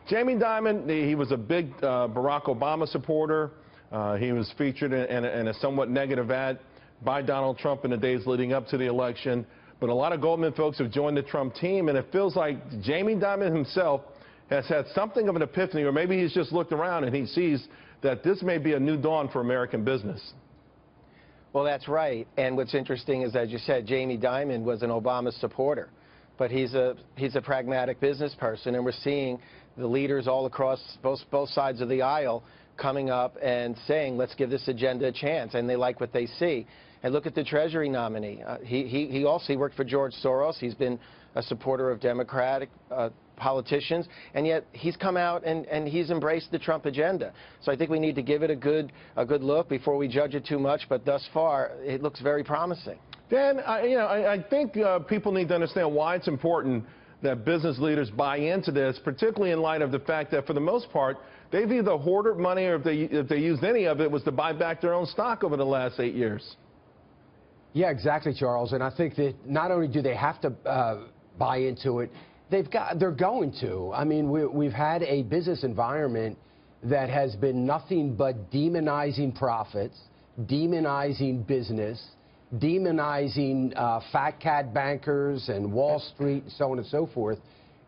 Jamie Dimon, he was a big Barack Obama supporter. He was featured in a somewhat negative ad by Donald Trump in the days leading up to the election. But a lot of Goldman folks have joined the Trump team, and it feels like Jamie Dimon himself has had something of an epiphany, or maybe he's just looked around and he sees that this may be a new dawn for American business. Well, that's right. And what's interesting is, as you said, Jamie Dimon was an Obama supporter. But he's a pragmatic business person, and we're seeing the leaders all across both sides of the aisle coming up and saying, let's give this agenda a chance, and they like what they see. And look at the Treasury nominee. He also worked for George Soros. He's been a supporter of Democratic politicians, and yet he's come out and he's embraced the Trump agenda. So I think we need to give it a good look before we judge it too much, but thus far it looks very promising. Dan, I think people need to understand why it's important that business leaders buy into this, particularly in light of the fact that for the most part, they've either hoarded money or if they used any of it was to buy back their own stock over the last 8 years. Yeah, exactly, Charles. And I think that not only do they have to buy into it, they're going to. I mean, we've had a business environment that has been nothing but demonizing profits, demonizing business, demonizing fat cat bankers and Wall Street and so on and so forth.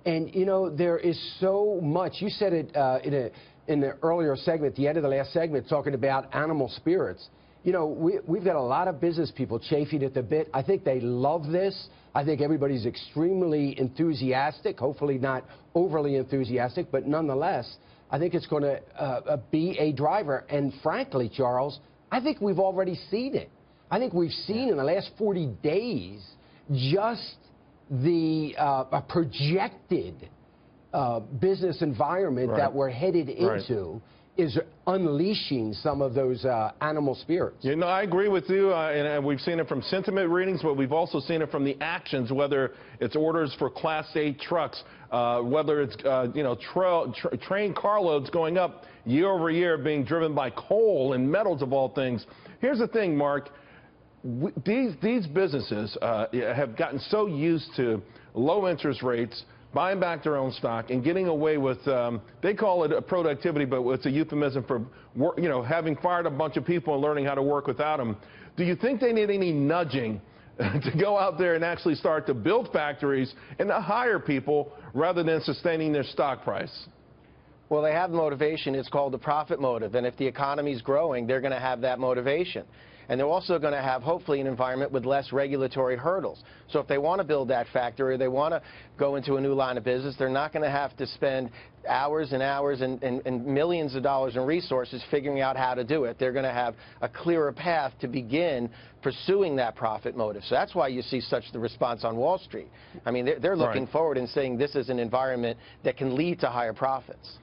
And, you know, there is so much. You said it in the earlier segment, the end of the last segment, talking about animal spirits. You know, we've got a lot of business people chafing at the bit. I think they love this. I think everybody's extremely enthusiastic, hopefully not overly enthusiastic, but nonetheless, I think it's going to be a driver. And frankly, Charles, I think we've already seen it. I think we've seen in the last 40 days just the projected business environment that we're headed into is unleashing some of those animal spirits. You know, I agree with you, and we've seen it from sentiment readings, but we've also seen it from the actions, whether it's orders for Class 8 trucks, whether it's, train carloads going up year over year being driven by coal and metals of all things. Here's the thing, Mark. These businesses have gotten so used to low interest rates, buying back their own stock and getting away with, they call it a productivity, but it's a euphemism for, having fired a bunch of people and learning how to work without them. Do you think they need any nudging to go out there and actually start to build factories and to hire people rather than sustaining their stock price? Well, they have motivation. It's called the profit motive. And if the economy's growing, they're going to have that motivation. And they're also going to have, hopefully, an environment with less regulatory hurdles. So if they want to build that factory or they want to go into a new line of business, they're not going to have to spend hours and hours and millions of dollars in resources figuring out how to do it. They're going to have a clearer path to begin pursuing that profit motive. So that's why you see such the response on Wall Street. I mean, they're looking forward and saying this is an environment that can lead to higher profits.